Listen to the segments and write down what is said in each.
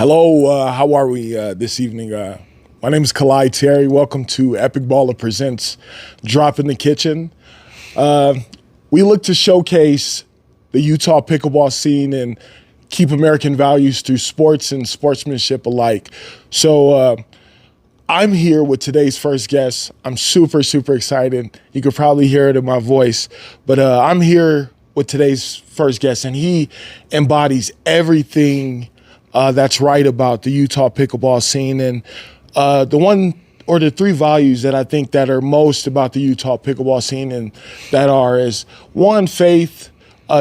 Hello, how are we this evening? My name is Kalai Terry. Welcome to EpicBalla Presents Drop in the Kitchen. We look to showcase the Utah pickleball scene and keep American values through sports and sportsmanship alike. So I'm here with today's first guest. I'm super excited. You could probably hear it in my voice, but I'm here with today's first guest, and he embodies everything that's right about the Utah pickleball scene. And the one or the three values that I think that are most about the Utah pickleball scene and that are is one, faith,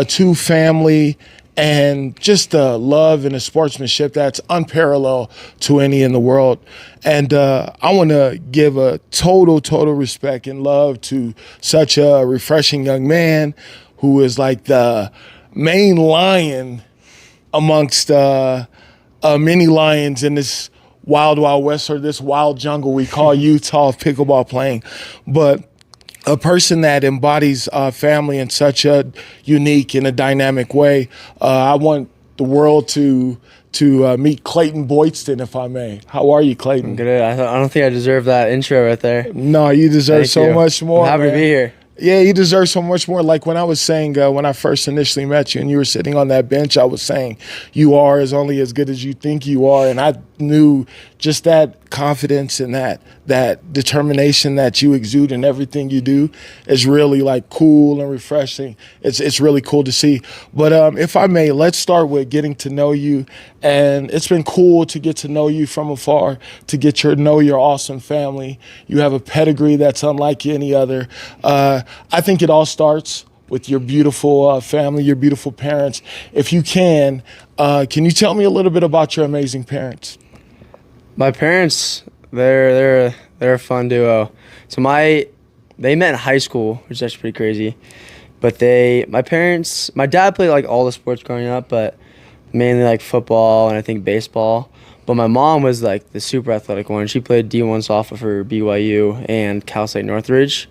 two, family, and just the love and the sportsmanship that's unparalleled to any in the world. And I want to give a total respect and love to such a refreshing young man who is like the main lion amongst many lions in this wild west, or this wild jungle we call Utah pickleball playing. But a person that embodies family in such a unique and a dynamic way. I want the world to meet Clayton Boydston, if I may. How are you, Clayton? I'm good. I don't think I deserve that intro right there. No, you deserve so much more. I'm happy to be here. Yeah, you deserve so much more. Like when I was saying, when I first initially met you and you were sitting on that bench, I was saying you are only as good as you think you are. And I knew just that confidence and that determination that you exude in everything you do is really like cool and refreshing. It's really cool to see. But if I may, let's start with getting to know you. And it's been cool to get to know you from afar, to get to know your awesome family. You have a pedigree that's unlike any other. I think it all starts with your beautiful family, your beautiful parents. If you can you tell me a little bit about your amazing parents? My parents, they're a fun duo. So they met in high school, which is actually pretty crazy. But my dad played like all the sports growing up, but mainly like football and I think baseball. But my mom was like the super athletic one. She played D1 softball for BYU and Cal State Northridge.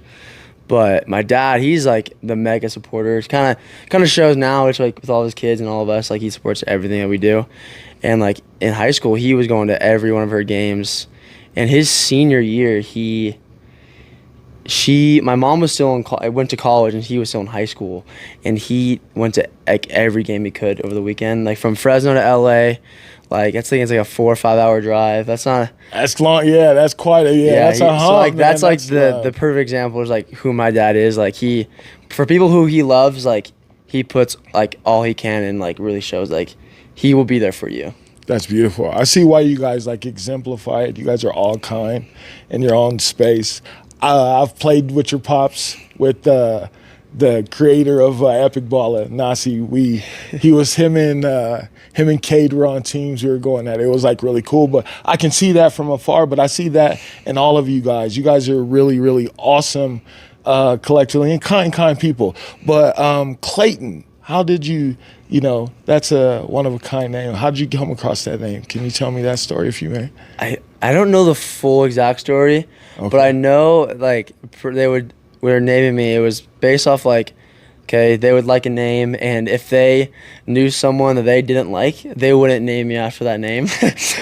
But my dad, he's like the mega supporter. It kind of shows now, it's like with all his kids and all of us, like he supports everything that we do. And like in high school, he was going to every one of her games. And his senior year, my mom was still went to college and he was still in high school. And he went to like every game he could over the weekend, like from Fresno to LA. Like it's like a 4 or 5 hour drive. That's long. Yeah, that's quite a that's a hump. So like man. that's like the perfect example is like who my dad is. Like for people who he loves, like he puts like all he can and like really shows like he will be there for you. That's beautiful. I see why you guys like exemplify it. You guys are all kind in your own space. I've played with your pops, with the creator of EpicBalla, Nasi. Him and Cade were on teams. We were going at it. It was like really cool. But I can see that from afar. But I see that in all of you guys. You guys are really awesome collectively and kind people. But Clayton, how did you? That's a one of a kind name. How did you come across that name? Can you tell me that story, if you may? I don't know the full exact story, okay. But I know like they were naming me. It was based off like, okay, they would like a name, and if they knew someone that they didn't like, they wouldn't name me after that name.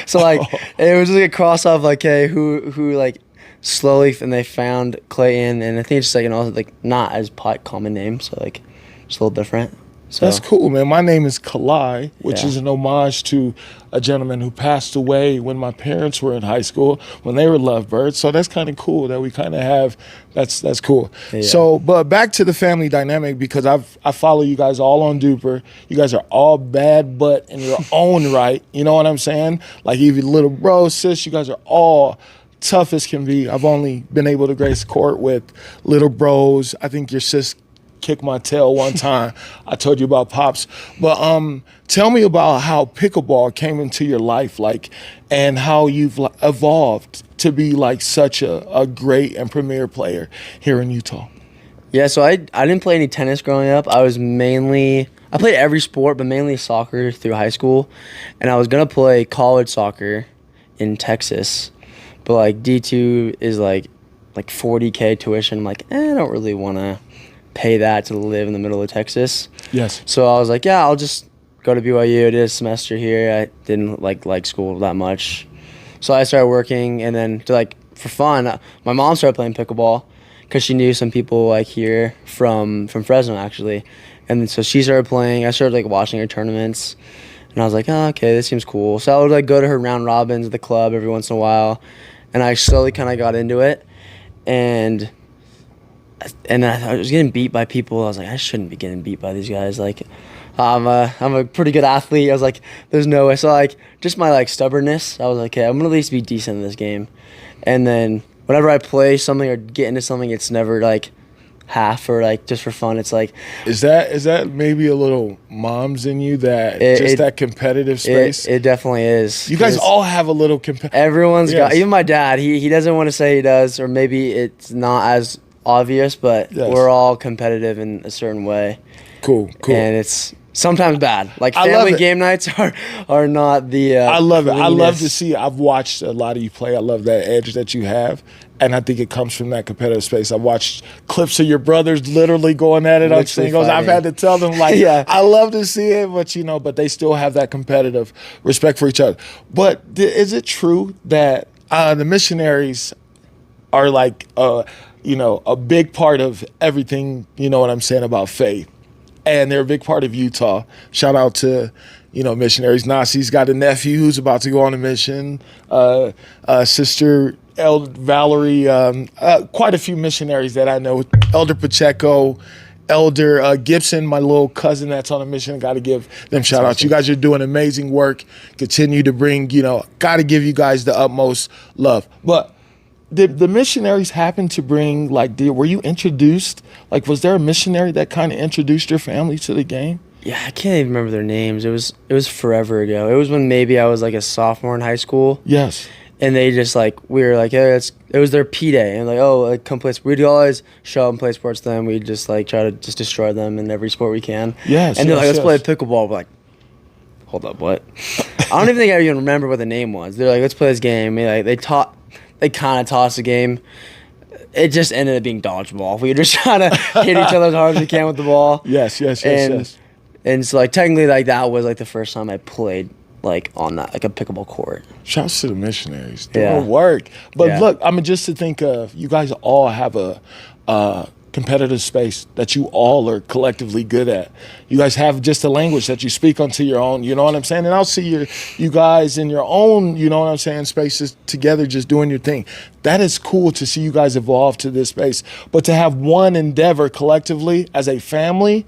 So like it was like a cross off like, hey, who like slowly, and they found Clayton, and I think it's just like an also like not as common name, so like it's a little different. So that's cool, man. My name is Kalai, which is an homage to a gentleman who passed away when my parents were in high school, when they were lovebirds. So that's kind of cool that we kind of have. That's cool. Yeah. So, but back to the family dynamic, because I follow you guys all on Duper. You guys are all bad butt in your own right. You know what I'm saying? Like even little bro, sis, you guys are all tough as can be. I've only been able to grace court with little bros. I think your sis kicked my tail one time. I told you about Pops. But tell me about how pickleball came into your life, like, and how you've evolved to be like such a great and premier player here in Utah. Yeah, so I didn't play any tennis growing up. I played every sport, but mainly soccer through high school. And I was going to play college soccer in Texas. But like D2 is like $40K tuition. I'm like, I don't really want to pay that to live in the middle of Texas. Yes. So I was like, yeah, I'll just go to BYU. I did a semester here. I didn't like school that much, so I started working, and then for fun, my mom started playing pickleball because she knew some people like here from Fresno actually, and so she started playing. I started watching her tournaments, and I was like, oh, okay, this seems cool. So I would go to her round robins at the club every once in a while, and I slowly kind of got into it, and then I was getting beat by people. I was like, I shouldn't be getting beat by these guys. I'm a pretty good athlete. I was like, there's no way. So just my stubbornness, I was like, okay, I'm gonna at least be decent in this game. And then whenever I play something or get into something, it's never half or just for fun. It's is that maybe a little moms in you that that competitive space? It definitely is. You guys all have a little competitive. Everyone's got. Even my dad, he doesn't want to say he does, or maybe it's not as obvious, but we're all competitive in a certain way. Cool. And it's sometimes bad. Family game nights are not the I love it. cleanest. I love to see. I've watched a lot of you play. I love that edge that you have, and I think it comes from that competitive space. I've watched clips of your brothers literally going at it on singles. I've had to tell them I love to see it, but they still have that competitive respect for each other. But is it true that the missionaries are a big part of everything, you know what I'm saying, about faith? And they're a big part of Utah. Shout out to, missionaries. Nasi's got a nephew who's about to go on a mission. Sister Valerie, quite a few missionaries that I know. Elder Pacheco, Elder Gibson, my little cousin that's on a mission. Got to give them shout outs. You guys are doing amazing work. Continue to bring, got to give you guys the utmost love. But did the missionaries happen to bring, were you introduced? Was there a missionary that kind of introduced your family to the game? Yeah, I can't even remember their names. It was forever ago. It was when maybe I was a sophomore in high school. Yes. And they just we were hey, it was their P day. And come play sports. We'd always show up and play sports with them. We'd just try to just destroy them in every sport we can. Yes. And they're let's play pickleball. We're hold up, what? I don't even think I even remember what the name was. They're let's play this game. They kind of tossed the game. It just ended up being dodgeball. We were just trying to hit each other as hard as we can with the ball. Yes. And so technically that was the first time I played on that a pickleball court. Shouts to the missionaries doing work. But look, just to think of, you guys all have a competitive space that you all are collectively good at. You guys have just a language that you speak onto your own, you know what I'm saying? And I'll see you guys in your own, you know what I'm saying, spaces together just doing your thing. That is cool to see you guys evolve to this space. But to have one endeavor collectively as a family,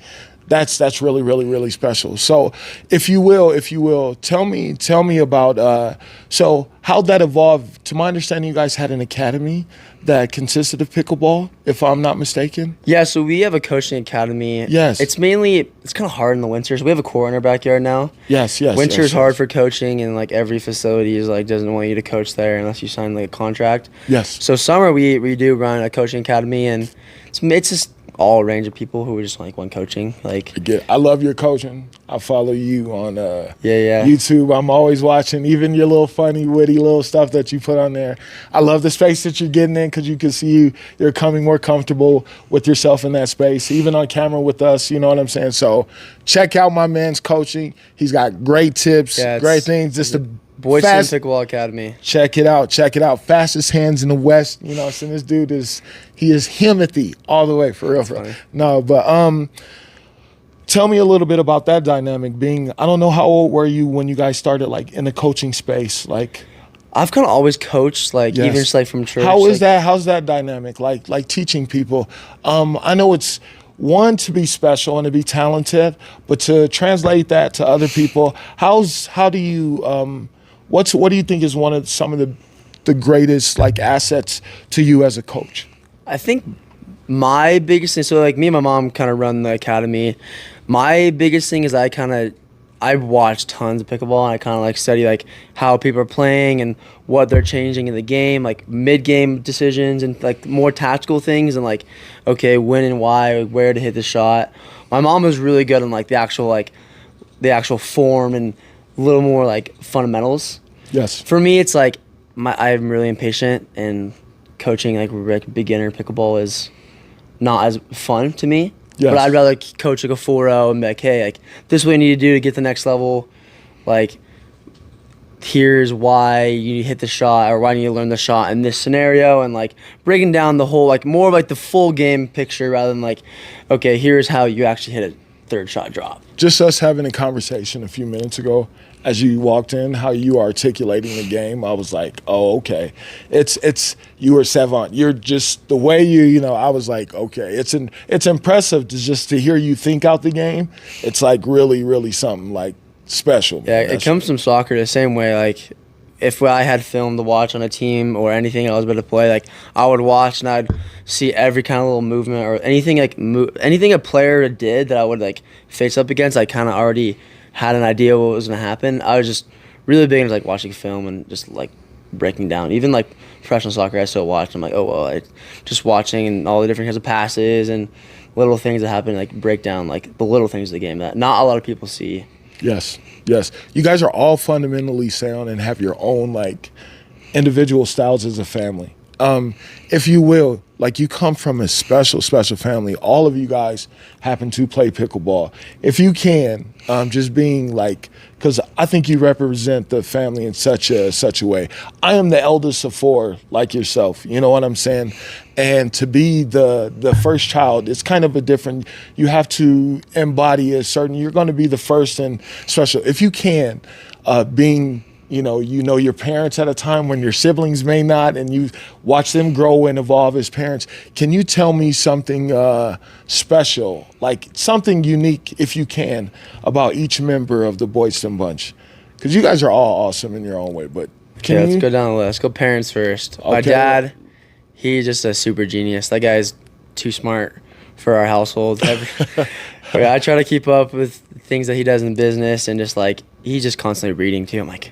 that's really, really, really special. So if you will, tell me about so how that evolved. To my understanding, you guys had an academy that consisted of pickleball, if I'm not mistaken. Yeah, so we have a coaching academy. Yes. It's kind of hard in the winters. We have a court in our backyard now. Yes. Winter is hard for coaching, and every facility is doesn't want you to coach there unless you sign a contract. Yes. So summer we do run a coaching academy, and it's just all range of people who are just want coaching. I love your coaching. I follow you on yeah YouTube. I'm always watching even your little funny, witty little stuff that you put on there. I love the space that you're getting in because you can see you're coming more comfortable with yourself in that space, even on camera with us, you know what I'm saying? So check out my man's coaching. He's got great tips, great things. Just a Boydston Pickleball Academy. Check it out. Fastest hands in the West. You know, so this dude is Himothy all the way, for real. No, but tell me a little bit about that dynamic. I don't know, how old were you when you guys started in the coaching space? I've kind of always coached, even just from church. How is that? How's that dynamic? Like teaching people. I know it's one, to be special and to be talented, but to translate that to other people. How do you what do you think is some of the greatest I to you as a coach? I think my biggest thing, so me and my mom kind of run the academy. My biggest thing is I watch tons of pickleball, and I kind of study how people are playing and what they're changing in the game, mid-game decisions and more tactical things, and okay, when and why, where to hit the shot. My mom was really good on the actual form and a little more fundamentals. Yes. For me, it's I'm really impatient, and coaching beginner pickleball is not as fun to me. But I'd rather coach like a 4-0 and be like, hey, like this is what you need to do to get the next level. Like, here's why you hit the shot or why you need to learn the shot in this scenario, and like breaking down the whole, like more of like the full game picture rather than like, okay, here's how you actually hit a third shot drop. Just us having a conversation a few minutes ago as you walked in, how you are articulating the game, I was like, oh, okay. It's you were savant. You're just the way you know, I was like, okay. It's impressive to hear you think out the game. It's like really, really something like special. Yeah, it comes from soccer the same way. Like, if I had film to watch on a team or anything I was about to play, like I would watch and I'd see every kind of little movement or anything like anything a player did that I would like face up against. I kind of already had an idea what was gonna happen. I was just really big into like watching film and just like breaking down. Even like professional soccer, I still watch. I'm like, oh well, just watching and all the different kinds of passes and little things that happen, like break down like the little things of the game that not a lot of people see. Yes. You guys are all fundamentally sound and have your own like individual styles as a family. If you will, like you come from a special family. All of you guys happen to play pickleball. If you can, just being like, because I think you represent the family in such a way. I am the eldest of 4, like yourself. You know what I'm saying? And to be the first child, it's kind of a different. You have to embody a certain. You're going to be the first and special. If you can, being. You know your parents at a time when your siblings may not, and you watch them grow and evolve as parents. Can you tell me something special, like something unique, if you can, about each member of the Boydston bunch? Because you guys are all awesome in your own way. But let's go down the list. Let's go parents first. Okay. My dad, he's just a super genius. That guy's too smart for our household. I try to keep up with things that he does in business, and just like he's just constantly reading too. I'm like,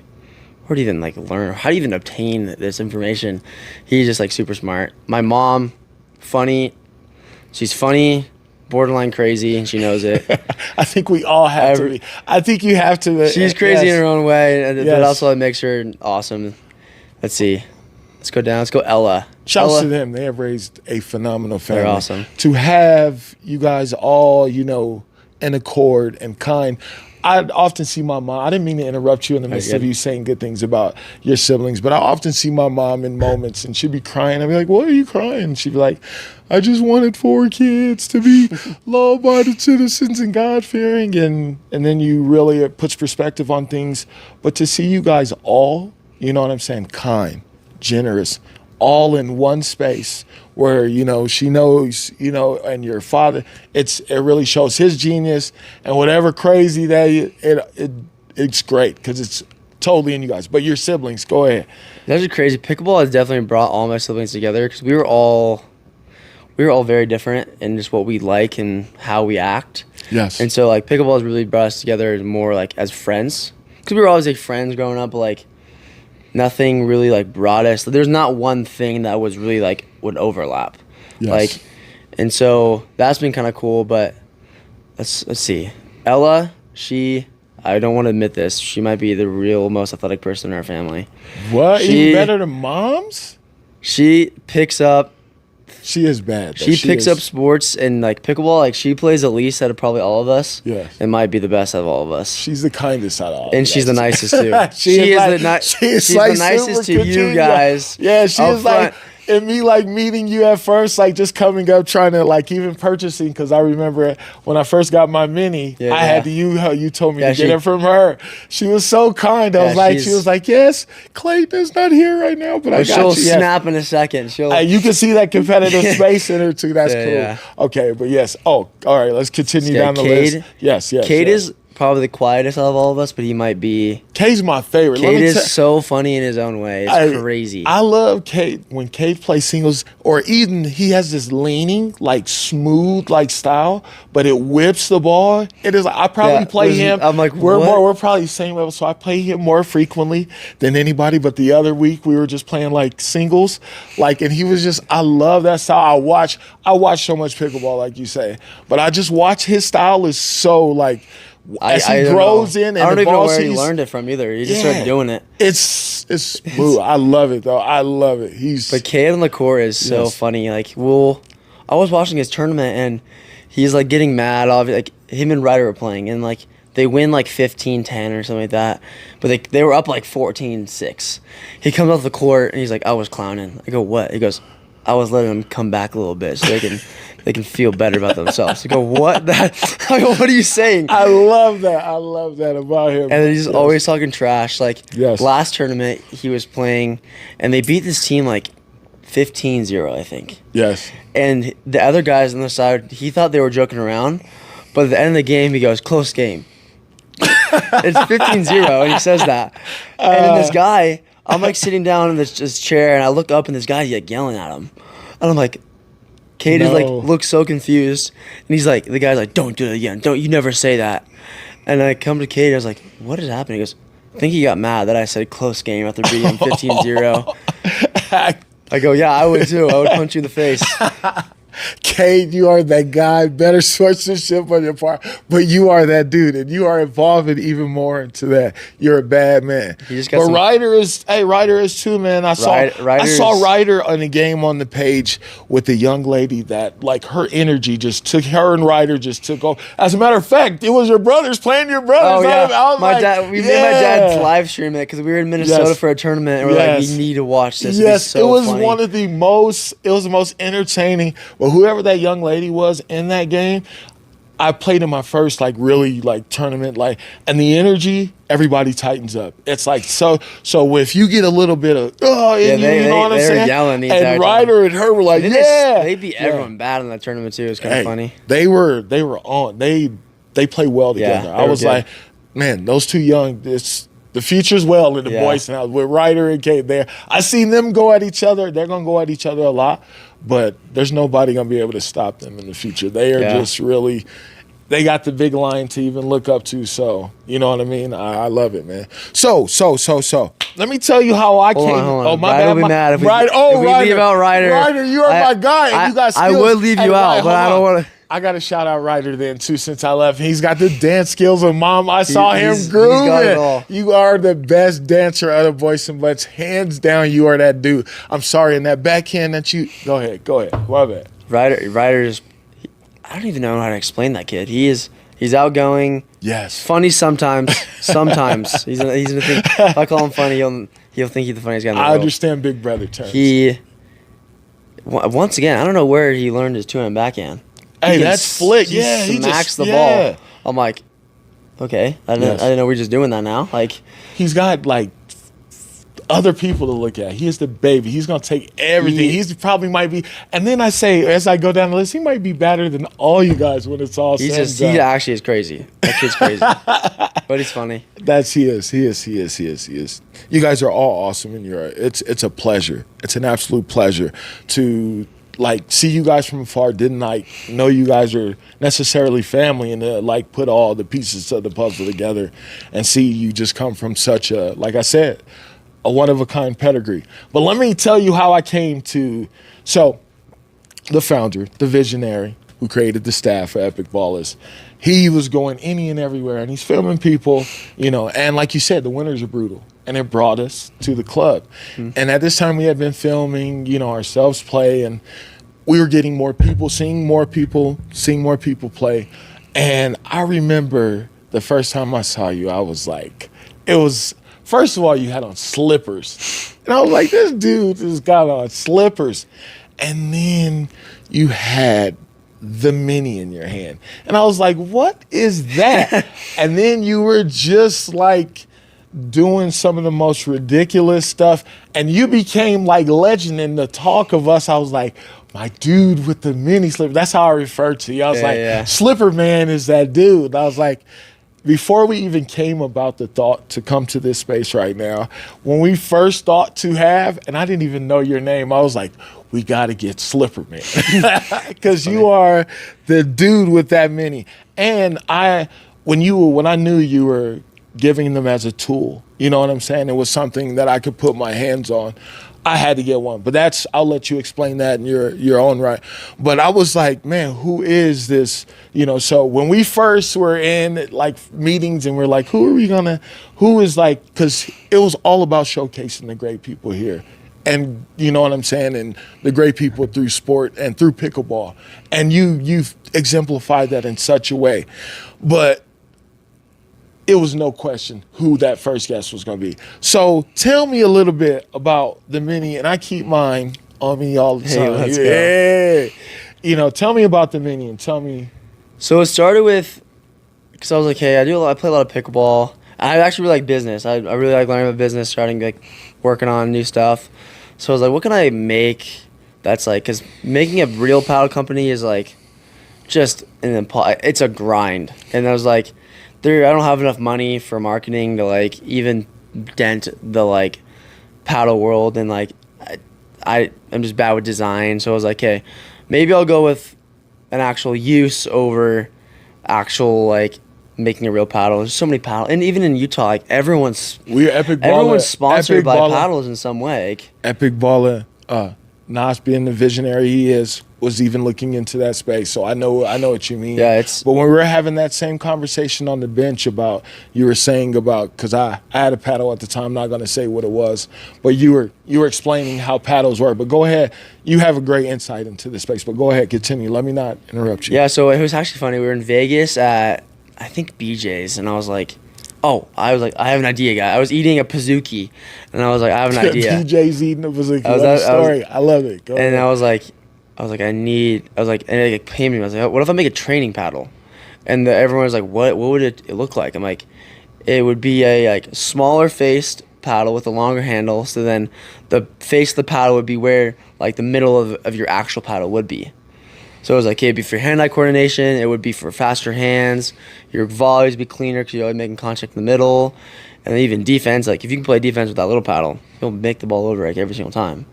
where do you even like learn? How do you even obtain this information? He's just like super smart. My mom, funny. She's funny, borderline crazy, and she knows it. I think we all have to be. I think you have to. She's crazy in her own way, but also it makes her awesome. Let's see. Let's go down. Let's go Ella. Shouts to them. They have raised a phenomenal family. They're awesome. To have you guys all, in accord and kind. I often see my mom. I didn't mean to interrupt you in the midst of you saying good things about your siblings, but I often see my mom in moments, and she'd be crying. I'd be like, "Why are you crying?" She'd be like, "I just wanted 4 kids to be law-abiding citizens and God-fearing," and then you really it puts perspective on things. But to see you guys all, you know what I'm saying, kind, generous, all in one space where, she knows, and your father, it really shows his genius, and whatever crazy that it's great because it's totally in you guys. But your siblings, go ahead. That's crazy. Pickleball has definitely brought all my siblings together because we were all very different in just what we like and how we act. Yes. And so like pickleball has really brought us together more like as friends because we were always like friends growing up, but like nothing really like brought us. There's not one thing that was really like would overlap. Yes. Like, and so that's been kind of cool. But let's see. Ella, I don't want to admit this, she might be the real most athletic person in our family. What? Even better than moms? She picks up. She is bad. She picks up sports and like pickleball. Like she plays the least out of probably all of us. Yes. And might be the best out of all of us. She's the kindest out of all of us. And she's the nicest too. She's the nicest to you guys. Yeah, she is like, and me like meeting you at first, like just coming up, trying to like even purchasing, because I remember when I first got my mini, I had to you told me to get it from her. She was so kind. I was like, she was like, yes, Clayton is not here right now, but I got she'll you. Snap in a second. You can see that competitive space in her too. That's cool. Yeah. Okay, but yes. Oh, all right. Let's continue down the list. Yes. Cade is probably the quietest out of all of us, but he might be. Cade's my favorite. Cade is so funny in his own way. It's crazy. I love Cade. When Cade plays singles, or even he has this leaning, like smooth, like style, but it whips the ball. It is. I probably play him. I'm like, we're probably the same level, so I play him more frequently than anybody. But the other week we were just playing like singles, like, and he was just. I love that style. I watch so much pickleball, like you say, but I just watch his style is so like. As he grows in, and I don't even know where he learned it from either. He just started doing it. It's smooth. I love it though. I love it. But Cade on the court is so funny. Like I was watching his tournament and he's like getting mad. Like him and Ryder were playing, and like they win like 15-10 or something like that. But they were up like 14-6. He comes off the court and he's like, I was clowning. I go, what? He goes, I was letting them come back a little bit so they can feel better about themselves. I go, what? I go, what are you saying? I love that. I love that about him. And then he's always talking trash. Like Yes. last tournament he was playing, and they beat this team like 15-0, I think. Yes. And the other guys on the side, he thought they were joking around, but at the end of the game, he goes, close game. It's 15-0, and he says that. And then this guy, I'm like sitting down in this chair, and I look up, and this guy's like yelling at him. And I'm like, Cade is like, looks so confused. And he's like, the guy's like, don't do it again. You never say that. And I come to Cade, and I was like, what is happening? He goes, I think he got mad that I said close game after beating him 15-0. I go, yeah, I would too. I would punch you in the face. Cade, you are that guy. Better sportsmanship on your part, but you are that dude, and you are evolving even more into that. You're a bad man. But Ryder is too, man. I saw Ryder on a game on the page with a young lady that, like, her energy just took her and Ryder just took off. As a matter of fact, it was your brothers playing your brothers. Oh yeah, we made my dad live stream it because we were in Minnesota for a tournament, and we're like, we need to watch this. Yes, it was funny. It was the most entertaining. Well, whoever that young lady was in that game, I played in my first really tournament, and the energy, everybody tightens up. It's like so if you get a little bit of you know what I'm saying? They were yelling the entire and Ryder time. And her were like, they beat everyone bad in that tournament too. It was kind of funny. They were on. They play well together. Yeah, I was like, man, those two young, the future's well in the Boyston house with Ryder and Cade there. I seen them go at each other. They're gonna go at each other a lot, but there's nobody gonna be able to stop them in the future. They are just really, they got the big line to even look up to. So you know what I mean. I love it, man. So let me tell you how I came. Hold on. Oh my Ryder bad. Will be mad if we Ryder. leave out Ryder. Ryder, you are my guy, and you got skills. I would leave you out, but I don't want to. I got to shout out Ryder then, too, since I left. He's got the dance skills of mom. I saw him grooving. Got it all. You are the best dancer out of Boyston Butts. Hands down, you are that dude. I'm sorry, in that backhand that you... Go ahead. Love it. Ryder's... I don't even know how to explain that kid. He's outgoing. Yes. Funny sometimes. Sometimes. He's gonna think... If I call him funny, he'll think he's the funniest guy in the world. I understand big brother terms. Once again, I don't know where he learned his two-hand backhand. Hey, that's flick. Yeah, he smacks the ball. I'm like, okay, I didn't know we're just doing that now. Like, he's got other people to look at. He is the baby. He's gonna take everything. He's probably might be. And then I say, as I go down the list, he might be better than all you guys when it's all said and done. He actually is crazy. That kid's crazy, but he's funny. He is. You guys are all awesome, and it's a pleasure. It's an absolute pleasure to see you guys from afar. Didn't know you guys are necessarily family, and to put all the pieces of the puzzle together and see you just come from such a, like I said, a one-of-a-kind pedigree. But let me tell you how I came to... So, the founder, the visionary who created the staff for EpicBalla, he was going any and everywhere, and he's filming people, and like you said, the winters are brutal, and it brought us to the club. Mm-hmm. And at this time, we had been filming, ourselves play, and we were getting more people, seeing more people play. And I remember the first time I saw you, I was like, first of all, you had on slippers. And I was like, this dude just got on slippers. And then you had the mini in your hand. And I was like, what is that? And then you were just doing some of the most ridiculous stuff. And you became legend in the talk of us. I was like, my dude with the mini slipper. That's how I referred to you. I was Slipper Man is that dude. I was like, before we even came about the thought to come to this space right now, when we first thought to have, and I didn't even know your name, I was like, we got to get Slipper Man. Because you are the dude with that mini. And when I knew you were giving them as a tool, you know what I'm saying? It was something that I could put my hands on. I had to get one, but I'll let you explain that in your own right. But I was like, man, who is this? So when we first were in meetings and we're like, who is because it was all about showcasing the great people here and you know what I'm saying, and the great people through sport and through pickleball. And you've exemplified that in such a way. But it was no question who that first guest was going to be. So tell me a little bit about the mini, and I keep mine on me all the time. Hey, let's go. You know, tell me about the mini and tell me. So it started with, because I was like, hey, I play a lot of pickleball. I actually really like business. I really like learning about business, starting like working on new stuff. So I was like, what can I make that's like, because making a real paddle company is like just it's a grind. And I was like, I don't have enough money for marketing to like even dent the like paddle world, and like I'm just bad with design. So I was like, hey, maybe I'll go with an actual use over actual like making a real paddle. There's so many paddles, and even in Utah, like everyone's sponsored by paddles in some way. EpicBalla, Nas being the visionary he is, was even looking into that space. So I know what you mean. Yeah, but when we were having that same conversation on the bench about, you were saying about, because I had a paddle at the time, I'm not going to say what it was, but you were explaining how paddles work. But go ahead, you have a great insight into this space. But go ahead, continue. Let me not interrupt you. Yeah, so it was actually funny. We were in Vegas at, I think, BJ's, and I was like, I have an idea, guy. I was eating a Pizookie, and I was like, I have an idea. BJ's eating a Pizookie. I love it. Go ahead. And I was like, and it came to me. I was like, what if I make a training paddle? And everyone was like, what would it look like? I'm like, it would be a like smaller faced paddle with a longer handle. So then the face of the paddle would be where like the middle of your actual paddle would be. So it was like, okay, it'd be for hand-eye coordination. It would be for faster hands. Your volleys would be cleaner because you're always making contact in the middle. And then even defense, like if you can play defense with that little paddle, you'll make the ball over like every single time.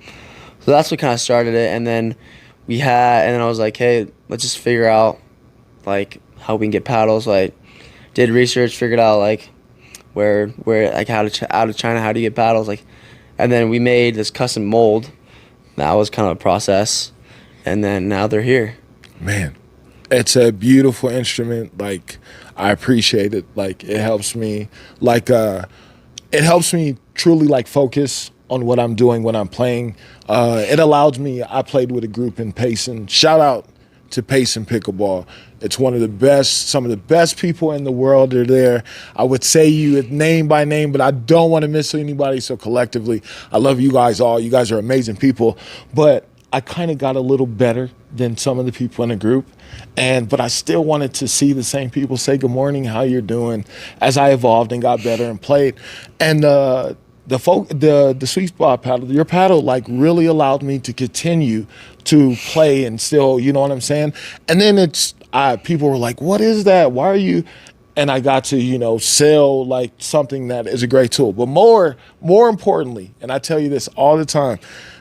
So that's what kind of started it. And then I was like, hey, let's just figure out like how we can get paddles. Like did research, figured out like where like out of China, how do you get paddles? Like, and then we made this custom mold. That was kind of a process. And then now they're here. Man, it's a beautiful instrument. Like, I appreciate it. Like, it helps me. Like, it helps me truly like focus on what I'm doing when I'm playing. It allows me. I played with a group in Payson. Shout out to Payson Pickleball. It's some of the best people in the world are there. I would say you name by name, but I don't want to miss anybody. So collectively, I love you guys all. You guys are amazing people. But I kind of got a little better than some of the people in the group, but I still wanted to see the same people say good morning, how you're doing, as I evolved and got better and played. And the sweet spot paddle, your paddle, like really allowed me to continue to play and still, you know what I'm saying? And then people were like, what is that? Why are you? And I got to, sell like something that is a great tool. But more importantly, and I tell you this all the time,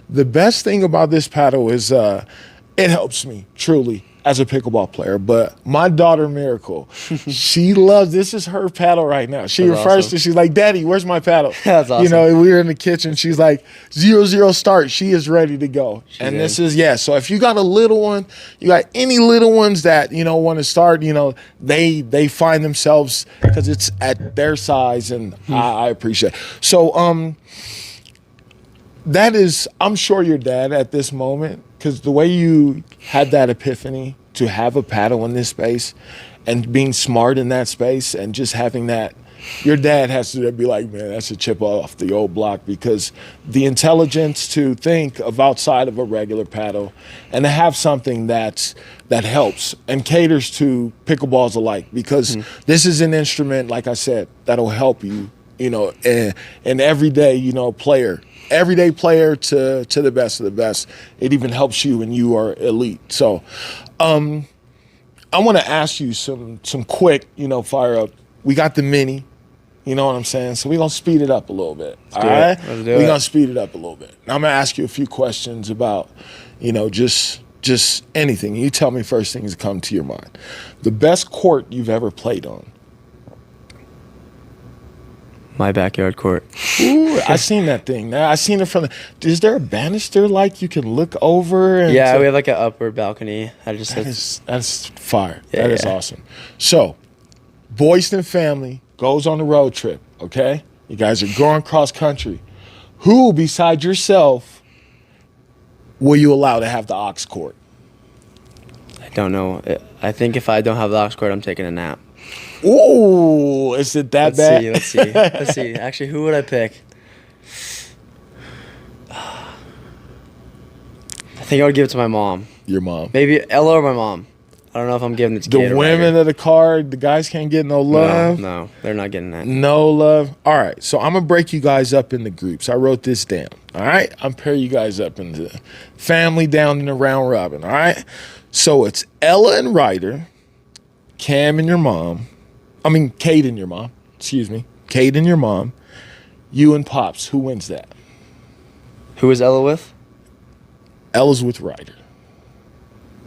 the best thing about this paddle is it helps me truly as a pickleball player. But my daughter, Miracle, she loves, this is her paddle right now. She refers to, she's like, Daddy, where's my paddle? That's awesome. We were in the kitchen. She's like, 0-0 start. She is ready to go. This is, so if you got a little one, you got any little ones that, want to start, they find themselves, because it's at their size, and I appreciate it. So, that is, I'm sure your dad at this moment, because the way you had that epiphany to have a paddle in this space and being smart in that space and just having that, your dad has to be like, man, that's a chip off the old block, because the intelligence to think of outside of a regular paddle and to have something that helps and caters to pickleballs alike, because this is an instrument, like I said, that'll help you, an everyday, everyday player to the best of the best. It even helps you when you are elite. So I want to ask you some quick, fire up. We got the mini, you know what I'm saying? So we're going to speed it up a little bit. All right? We're going to speed it up a little bit. Now I'm going to ask you a few questions about, just anything. You tell me first things that come to your mind. The best court you've ever played on. My backyard court. Ooh, I seen that thing. I seen it from is there a banister like you can look over? And we have like an upward balcony. That's fire. That is awesome. So, Boydston family goes on a road trip, okay? You guys are going cross country. Who, besides yourself, will you allow to have the aux cord? I don't know. I think if I don't have the aux cord, I'm taking a nap. Ooh, is it that bad? Let's see. Actually, who would I pick? I think I would give it to my mom. Your mom. Maybe Ella or my mom. I don't know if I'm giving it to The Kate or women Ryder. of the card, the guys can't get no love. No, they're not getting that. No love. All right, so I'm going to break you guys up into groups. I wrote this down. All right, I'm pair you guys up into family down in the round robin. All right, so it's Ella and Ryder, Cam and your mom. I mean, Kate and your mom. Excuse me. Kate and your mom. You and Pops. Who wins that? Who is Ella with? Ella's with Ryder.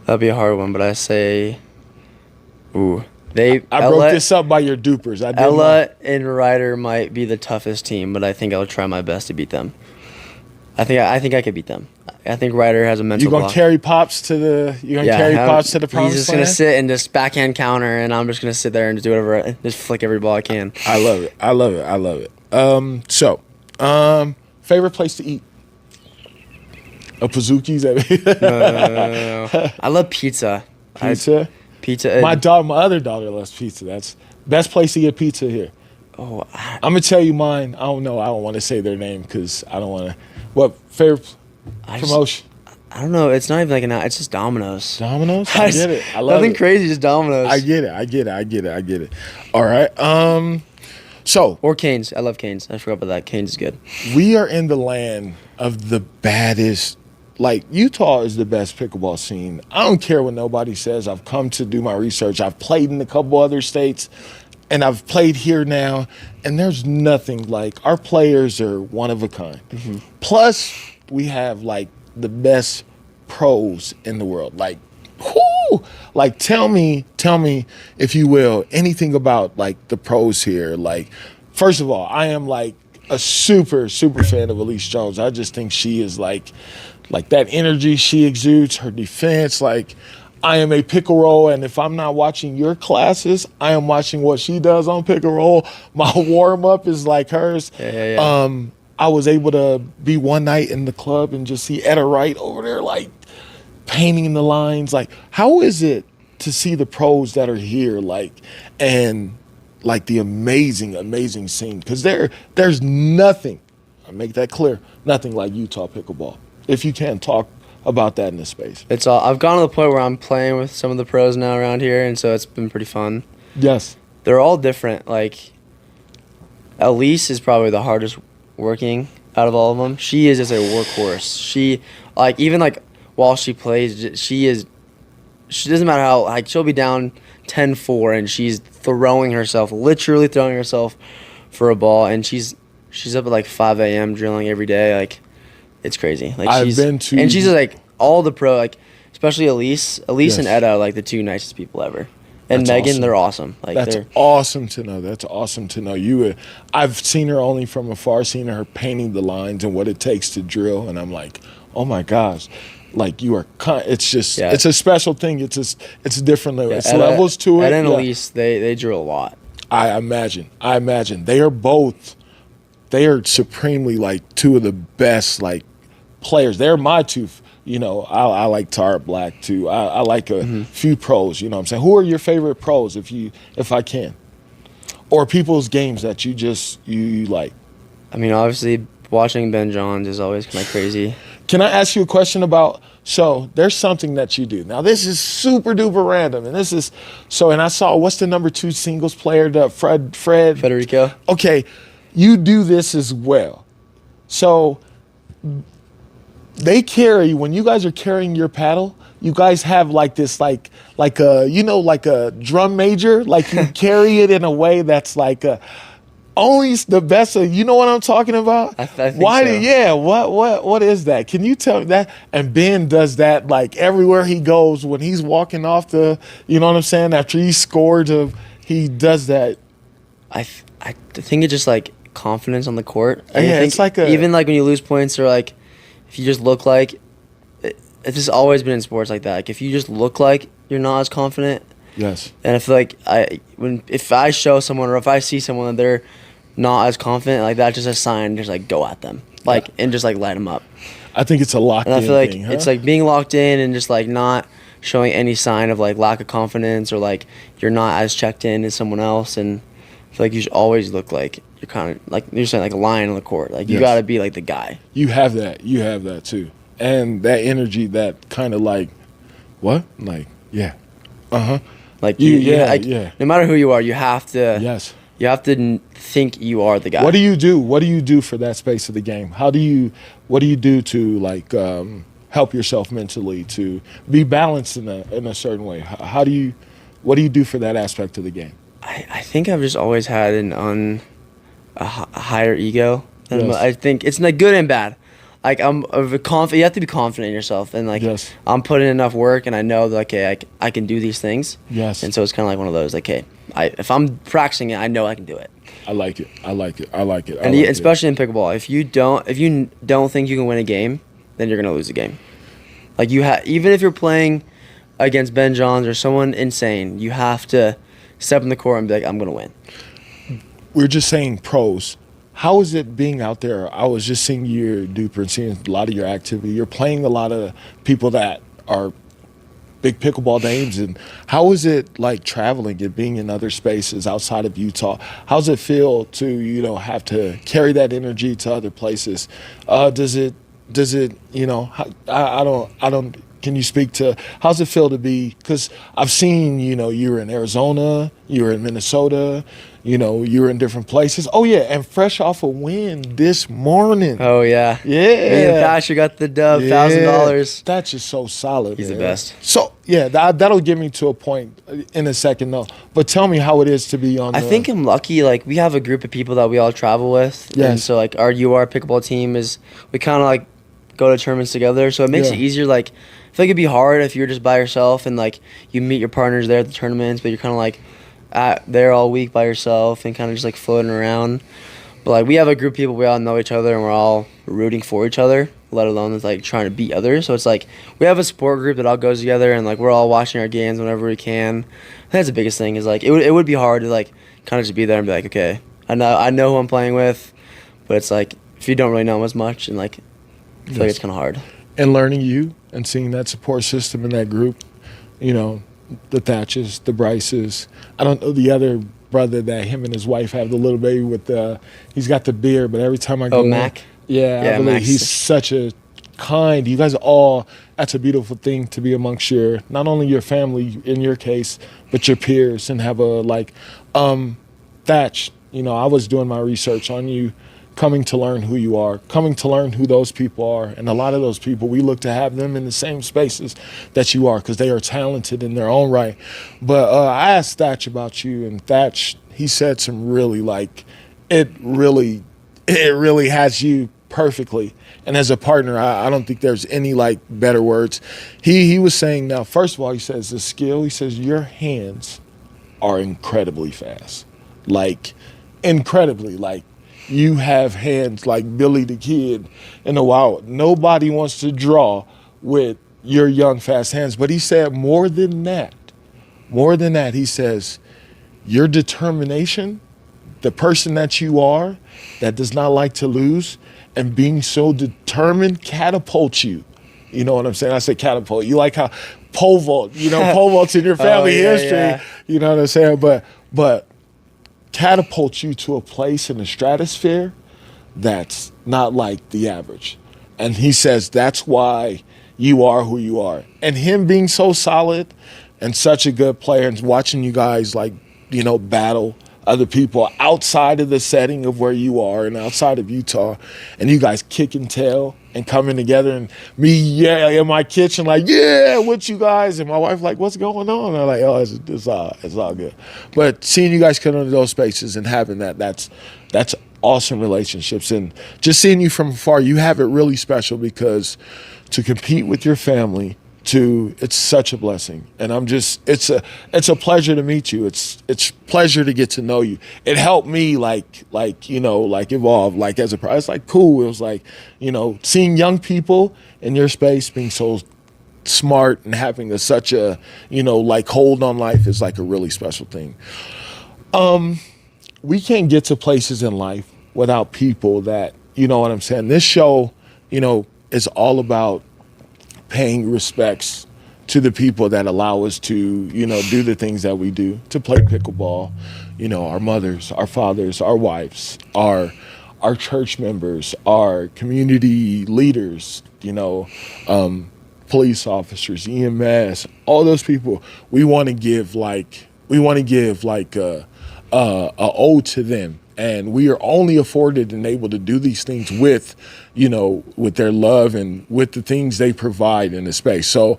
That'd be a hard one, but I say, I broke this up by your dupers. Ella and Ryder might be the toughest team, but I think I'll try my best to beat them. I think I could beat them. I think Ryder has a mental You gonna block. carry Pops to the? You gonna carry Pops to the promised He's just land? gonna sit and just backhand counter, and I'm just gonna sit there and just do whatever, just flick every ball I can. I love it. I love it. Favorite place to eat? A Pazookies? No. I love pizza. Pizza? Pizza. My other daughter loves pizza. That's best place to get pizza here. Oh, I'm gonna tell you mine. I don't know. I don't want to say their name because I don't want to. What favorite promotion? I don't know. It's not even like it's just Domino's. Domino's? I get it. I love Nothing it. crazy, just Domino's. I get it. All right. So Or Cane's. I love Cane's. I forgot about that. Cane's is good. we are in the land of the baddest. Like, Utah is the best pickleball scene. I don't care what nobody says. I've come to do my research. I've played in a couple other states, and I've played here now, and there's nothing like our players are one of a kind. Mm-hmm. Plus, we have, like, the best pros in the world. Like, whoo! Like, tell me, if you will, anything about, like, the pros here. Like, first of all, I am, like, a super fan of Elise Jones. I just think she is, like that energy she exudes, her defense. Like, I am a pick and roll, and if I'm not watching your classes, I am watching what she does on pick and roll. My warm up is like hers. Yeah. I was able to be one night in the club and just see Etta Wright over there, like, painting the lines. Like, how is it to see the pros that are here, like, and like the amazing scene? Because there's nothing, I make that clear, nothing like Utah pickleball. If you can talk about that in this space. It's all. I've gone to the point where I'm playing with some of the pros now around here, and so it's been pretty fun. Yes. They're all different. Like, Elise is probably the hardest working out of all of them. She is just a workhorse. She, like, even like while she plays, she doesn't matter how, like, she'll be down 10-4 and she's literally throwing herself for a ball, and she's up at like 5 a.m. drilling every day. Like, it's crazy. Like, I've been to, and she's like all the pro, like, especially Elise Yes. and Etta are like the two nicest people ever. And That's Megan, awesome. they're awesome. Like, That's they're awesome to know. That's awesome to know. I've seen her only from afar, seen her painting the lines and what it takes to drill, and I'm like, oh my gosh, like, you are. It's just, it's a special thing. It's different. It's Etta, levels to it. Etta and Elise, they drill a lot. I imagine they are supremely, like, two of the best, like, players. They're my two. You know, I like Tara Black too. I like a few pros. You know what I'm saying? Who are your favorite pros, if I can, or people's games that you like? I mean, obviously, watching Ben Johns is always kind of crazy. Can I ask you a question about? So there's something that you do. Now this is super duper random, and this is so. And I saw, what's the number 2 singles player? Fred. Federico. Okay, you do this as well. So they carry, when you guys are carrying your paddle, you guys have like this, like a drum major, like you carry it in a way that's like only the best. You know what I'm talking about? I think Why? so. Yeah. What is that? Can you tell me that? And Ben does that like everywhere he goes when he's walking off the. You know what I'm saying? After he scored, he does that. I think it's just like confidence on the court. Yeah, I think it's like even like when you lose points, or like if you just look like, it's just always been in sports like that. Like, if you just look like you're not as confident. Yes. And I feel like if I show someone, or if I see someone that they're not as confident, like, that's just a sign, just like go at them, like, and just like light them up. I think it's a locked in And I feel like thing, huh? it's like being locked in and just like not showing any sign of like lack of confidence or like you're not as checked in as someone else. And I feel like you should always look like you're kind of like you're saying like a lion on the court. Like you Yes. got to be like the guy. You have that. You have that too. And that energy, that kind of like, what? Like, yeah. Uh-huh. Like yeah. no matter who you are, you have to. Yes. You have to think you are the guy. What do you do? What do you do for that space of the game? What do you do to like help yourself mentally to be balanced in a certain way? What do you do for that aspect of the game? I think I've just always had a higher ego. Yes. I think it's like good and bad. Like I'm confident. You have to be confident in yourself, and like Yes. I'm putting in enough work, and I know that okay, I can do these things. Yes. And so it's kind of like one of those like, hey, if I'm practicing it, I know I can do it. I like it. I like it. I like it. And especially in pickleball, if you don't think you can win a game, then you're gonna lose a game. Like even if you're playing against Ben Johns or someone insane, you have to step in the court and be like, I'm gonna win. We're just saying pros. How is it being out there? I was just seeing you, Duper, and seeing a lot of your activity. You're playing a lot of people that are big pickleball names. And how is it like traveling and being in other spaces outside of Utah? How does it feel to, have to carry that energy to other places? Does it, I don't, can you speak to, how's it feel to be, because I've seen, you were in Arizona, you were in Minnesota, you were in different places. Oh, yeah, and fresh off a win this morning. Oh yeah, Yeah. Me and Pasher got the dub, $1,000. That's just so solid. He's man. the best. So, yeah, that'll get me to a point in a second, though. But tell me how it is to be on I think I'm lucky. Like we have a group of people that we all travel with. Yes. And so like our UR pickleball team we kind of like go to tournaments together. So it makes Yeah. it easier. Like I feel like it'd be hard if you're just by yourself and like you meet your partners there at the tournaments, but you're kind of like there all week by yourself and kind of just like floating around. But like we have a group of people, we all know each other and we're all rooting for each other, let alone it's like trying to beat others. So it's like we have a support group that all goes together and like we're all watching our games whenever we can. I think that's the biggest thing is like it would be hard to like kind of just be there and be like, okay, I know who I'm playing with, but it's like if you don't really know them as much and like I feel like it's kind of hard. And learning you and seeing that support system in that group, the Thatches, the Bryces. I don't know the other brother that him and his wife have, the little baby with he's got the beard, but every time I go Mac? Yeah, I believe Mac's he's such a kind. You guys are all, that's a beautiful thing to be amongst not only your family in your case, but your peers and have Thatch, I was doing my research on you, coming to learn who you are, coming to learn who those people are. And a lot of those people, we look to have them in the same spaces that you are because they are talented in their own right. But I asked Thatch about you, and Thatch, he said some really it really has you perfectly. And as a partner, I don't think there's any better words. He was saying now, first of all, he says the skill, he says your hands are incredibly fast. Incredibly, you have hands like Billy the Kid in the Wild. Nobody wants to draw with your young, fast hands. But he said more than that, he says your determination, the person that you are that does not like to lose, and being so determined catapults you. You know what I'm saying? I say catapult. You like how pole vault, pole vault's in your family history. Yeah. You know what I'm saying? But catapults you to a place in the stratosphere that's not like the average. And he says that's why you are who you are. And him being so solid and such a good player and watching you guys battle other people outside of the setting of where you are and outside of Utah, and you guys kicking tail and coming together, and me in my kitchen with you guys, and my wife what's going on? And I'm it's all good. But seeing you guys come into those spaces and having that's awesome relationships, and just seeing you from afar, you have it really special because to compete with your family, it's such a blessing. And it's a pleasure to meet you. It's pleasure to get to know you. It helped me evolve as a person. It's cool. It was seeing young people in your space being so smart and having such a hold on life is a really special thing. We can't get to places in life without people that, you know what I'm saying? This show, is all about paying respects to the people that allow us to, do the things that we do, to play pickleball. Our mothers, our fathers, our wives, our church members, our community leaders, police officers, EMS, all those people. We want to give a ode to them. And we are only afforded and able to do these things with their love and with the things they provide in the space. So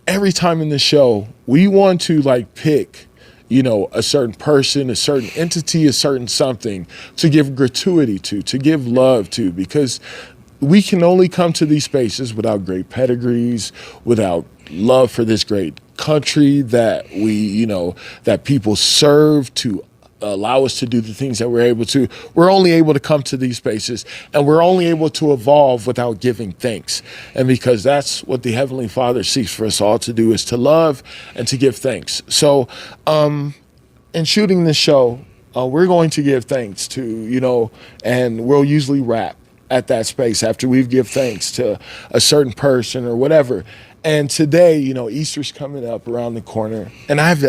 every time in the show, we want to pick, a certain person, a certain entity, a certain something to give gratuity to give love to, because we can only come to these spaces without great pedigrees, without love for this great country that that people serve to allow us to do the things that we're able to. We're only able to come to these spaces, and we're only able to evolve without giving thanks. And because that's what the Heavenly Father seeks for us all to do, is to love and to give thanks. So in shooting this show, we're going to give thanks to, and we'll usually wrap at that space after we give thanks to a certain person or whatever. And today, Easter's coming up around the corner, and I have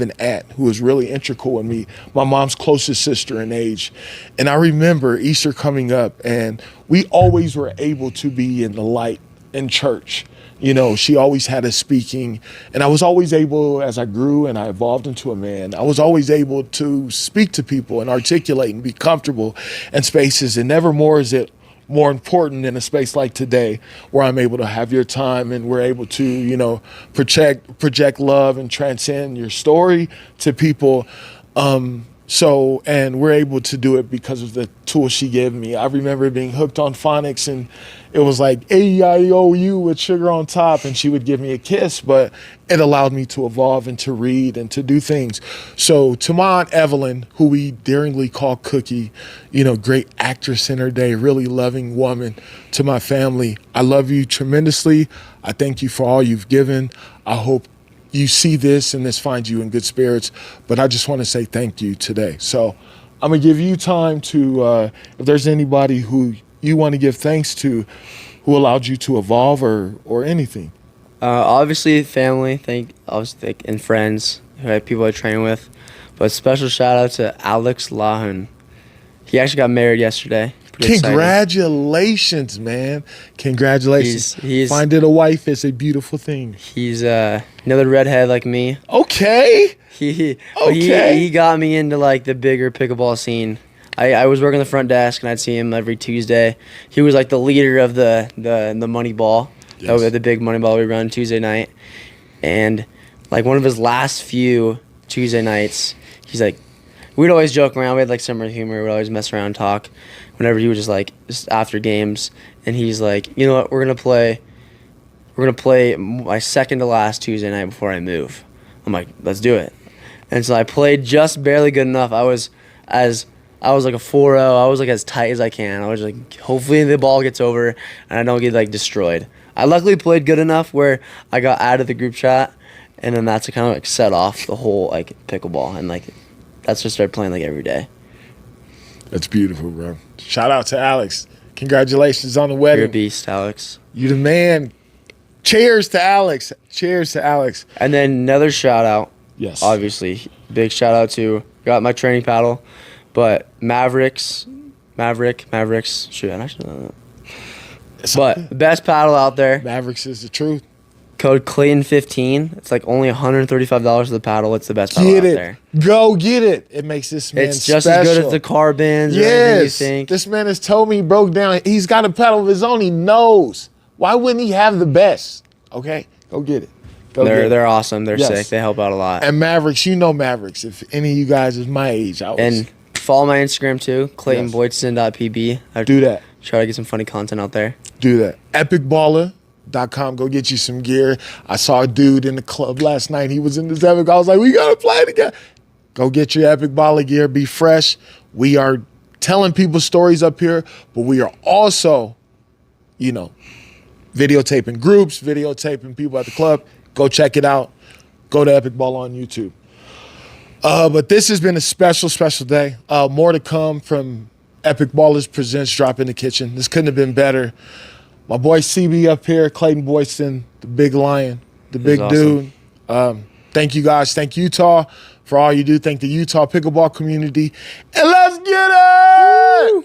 an aunt who is really integral in me, my mom's closest sister in age. And I remember Easter coming up, and we always were able to be in the light in church. She always had us speaking, and I was always able, as I grew and I evolved into a man, I was always able to speak to people and articulate and be comfortable in spaces. And never more is it more important in a space like today, where I'm able to have your time and we're able to, project love and transcend your story to people. And we're able to do it because of the tools she gave me. I remember being hooked on phonics, and it was like A-E-I-O-U with sugar on top, and she would give me a kiss, but it allowed me to evolve and to read and to do things. So to my Aunt Evelyn, who we daringly call Cookie, great actress in her day, really loving woman, to my family, I love you tremendously. I thank you for all you've given. I hope you see this and this finds you in good spirits, but I just want to say thank you today. So I'm going to give you time to, if there's anybody who you want to give thanks to, who allowed you to evolve or anything. Obviously family, and friends, people I train with, but special shout out to Alex Lahun. He actually got married yesterday. Congratulations, man. Congratulations. Finding a wife is a beautiful thing. He's another redhead like me. Okay. He got me into the bigger pickleball scene. I was working the front desk, and I'd see him every Tuesday. He was the leader of the money ball. Yes. The big money ball we run Tuesday night. And one of his last few Tuesday nights, he's we'd always joke around. We had similar humor. We'd always mess around and talk. Whenever he was just after games, and he's you know what, we're gonna play my second to last Tuesday night before I move. I'm let's do it. And so I played just barely good enough. I was a 4-0. I was as tight as I can. I was hopefully the ball gets over and I don't get destroyed. I luckily played good enough where I got out of the group chat, and then that's kind of set off the whole pickleball, and that's just started playing every day. That's beautiful, bro. Shout out to Alex. Congratulations on the wedding. You're a beast, Alex. You the man. Cheers to Alex. Cheers to Alex. And then another shout out. Yes. Obviously, big shout out to, got my training paddle, but Maverix. Shoot, I should know that. But the best paddle out there. Maverix is the truth. Code Clayton15. It's only $135 for the paddle. It's the best paddle out there. Go get it. It makes this man It's just special. as good as the carbons or anything you think. This man has told me he broke down. He's got a paddle of his own. He knows. Why wouldn't he have the best? Okay? Go get it. They're awesome. They're sick. They help out a lot. And Maverix, Maverix. If any of you guys is my age, And follow my Instagram too, ClaytonBoydston.pb. I do that. Try to get some funny content out there. Do that. EpicBalla.com. Go get you some gear. I saw a dude in the club last night. He was in this Epic. I was like, we got to play together. Go get your EpicBalla gear. Be fresh. We are telling people stories up here, but we are also, videotaping groups, videotaping people at the club. Go check it out. Go to EpicBalla on YouTube. But this has been a special, special day. More to come from EpicBalla Presents Drop in the Kitchen. This couldn't have been better. My boy CB up here, Clayton Boydston, the big lion, the big awesome. dude. Thank you guys. Thank Utah for all you do. Thank the Utah pickleball community. And let's get it! Woo!